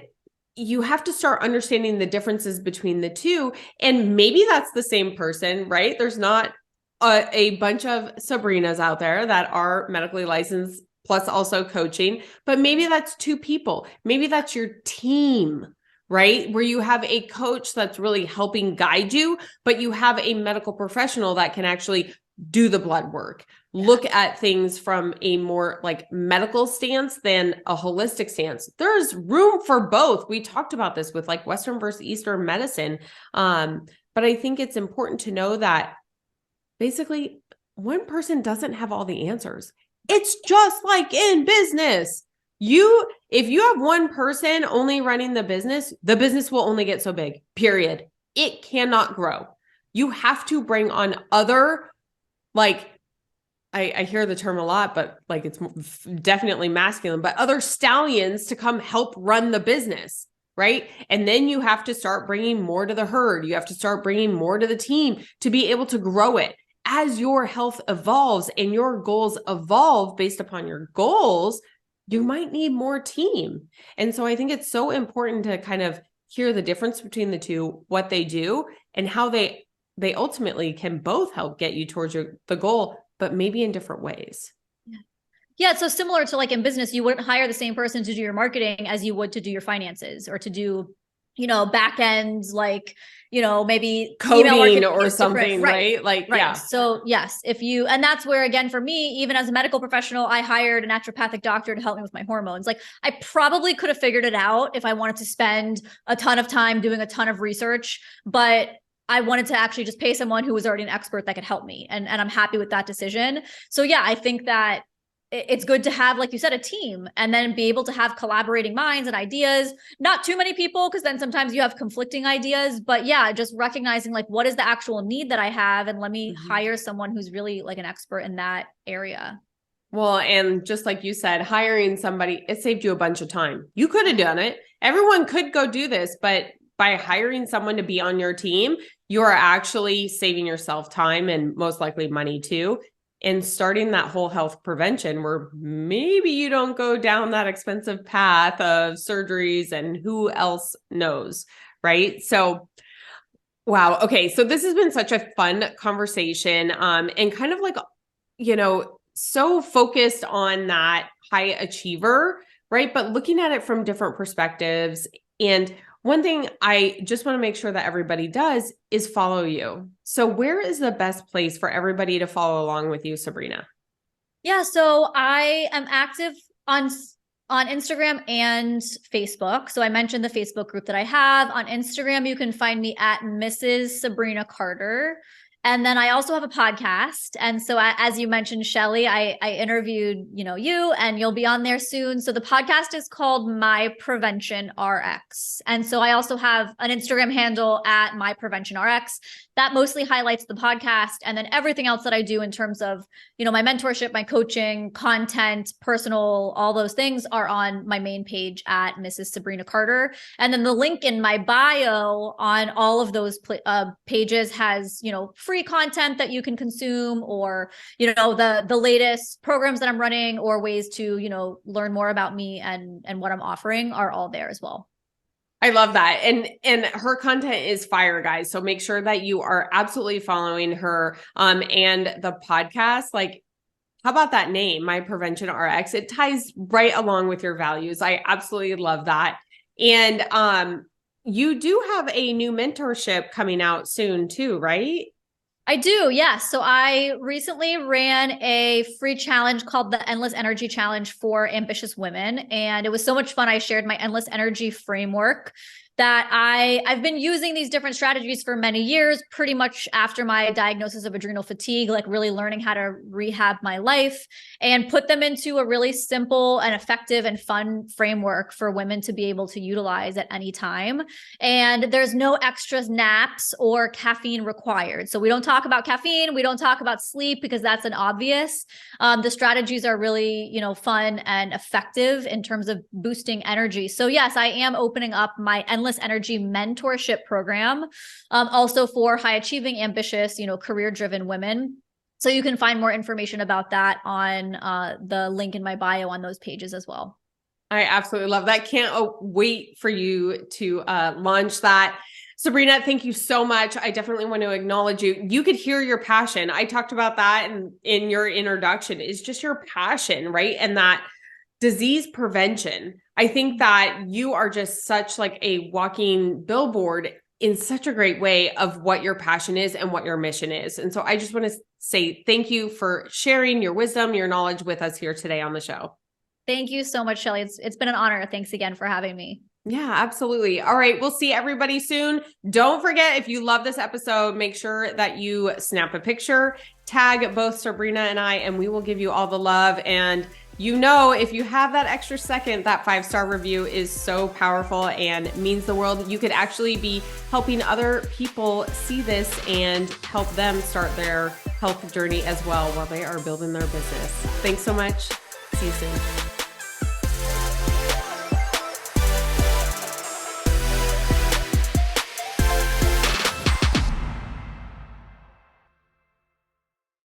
you have to start understanding the differences between the two. And maybe that's the same person, right? There's not a bunch of Sabrinas out there that are medically licensed plus also coaching, but maybe that's two people. Maybe that's your team, right? Where you have a coach that's really helping guide you, but you have a medical professional that can actually do the blood work, look at things from a more like medical stance than a holistic stance. There's room for both. We talked about this with like Western versus Eastern medicine. But I think it's important to know that basically one person doesn't have all the answers. It's just like in business. If you have one person only running the business will only get so big, period. It cannot grow. You have to bring on other, like, I hear the term a lot, but like it's definitely masculine, but other stallions to come help run the business, right? And then you have to start bringing more to the herd. You have to start bringing more to the team to be able to grow it. As your health evolves and your goals evolve based upon your goals, you might need more team. And so I think it's so important to kind of hear the difference between the two, what they do, and how they ultimately can both help get you towards the goal, but maybe in different ways. Yeah, it's so similar to like in business, you wouldn't hire the same person to do your marketing as you would to do your finances or to do, back ends, like, maybe coding or something, right? Like, right. Yeah. So yes, and that's where, again, for me, even as a medical professional, I hired a naturopathic doctor to help me with my hormones. Like I probably could have figured it out if I wanted to spend a ton of time doing a ton of research, but I wanted to actually just pay someone who was already an expert that could help me. And I'm happy with that decision. So yeah, I think that it's good to have, like you said, a team, and then be able to have collaborating minds and ideas, not too many people, because then sometimes you have conflicting ideas, but yeah, just recognizing like, what is the actual need that I have? And let me hire someone who's really like an expert in that area. Well, and just like you said, hiring somebody, it saved you a bunch of time. You could have done it. Everyone could go do this, but by hiring someone to be on your team, you are actually saving yourself time and most likely money too. And starting that whole health prevention where maybe you don't go down that expensive path of surgeries and who else knows, right? So, wow. Okay. So this has been such a fun conversation, and kind of like, so focused on that high achiever, right? But looking at it from different perspectives. And one thing I just want to make sure that everybody does is follow you. So where is the best place for everybody to follow along with you, Sabrina? Yeah, so I am active on Instagram and Facebook. So I mentioned the Facebook group that I have. On Instagram, you can find me at Mrs. Sabrina Carter. And then I also have a podcast. And so as you mentioned, Shelly, I interviewed, you, and you'll be on there soon. So the podcast is called My Prevention RX. And so I also have an Instagram handle at My Prevention RX that mostly highlights the podcast, and then everything else that I do in terms of, my mentorship, my coaching, content, personal, all those things are on my main page at Mrs. Sabrina Carter. And then the link in my bio on all of those pages has, free content that you can consume, or, the latest programs that I'm running, or ways to, learn more about me and what I'm offering are all there as well. I love that. And her content is fire, guys. So make sure that you are absolutely following her, and the podcast. Like, how about that name, My Prevention RX? It ties right along with your values. I absolutely love that. And you do have a new mentorship coming out soon too, right? I do, yes. So I recently ran a free challenge called the Endless Energy Challenge for ambitious women. And it was so much fun. I shared my Endless Energy framework that I've been using these different strategies for many years, pretty much after my diagnosis of adrenal fatigue, like really learning how to rehab my life and put them into a really simple and effective and fun framework for women to be able to utilize at any time. And there's no extra naps or caffeine required. So we don't talk about caffeine. We don't talk about sleep because that's an obvious. The strategies are really, fun and effective in terms of boosting energy. So yes, I am opening up my Endless Energy mentorship program, also for high achieving, ambitious, career driven women. So you can find more information about that on the link in my bio on those pages as well. I absolutely love that. Can't wait for you to launch that. Sabrina, thank you so much. I definitely want to acknowledge you. You could hear your passion. I talked about that in your introduction, is just your passion, right? And that disease prevention. I think that you are just such like a walking billboard in such a great way of what your passion is and what your mission is. And so I just want to say thank you for sharing your wisdom, your knowledge with us here today on the show. Thank you so much, Shelly. It's been an honor. Thanks again for having me. Yeah, absolutely. All right. We'll see everybody soon. Don't forget, if you love this episode, make sure that you snap a picture, tag both Sabrina and I, and we will give you all the love. And if you have that extra second, that 5-star review is so powerful and means the world. You could actually be helping other people see this and help them start their health journey as well while they are building their business. Thanks so much. See you soon.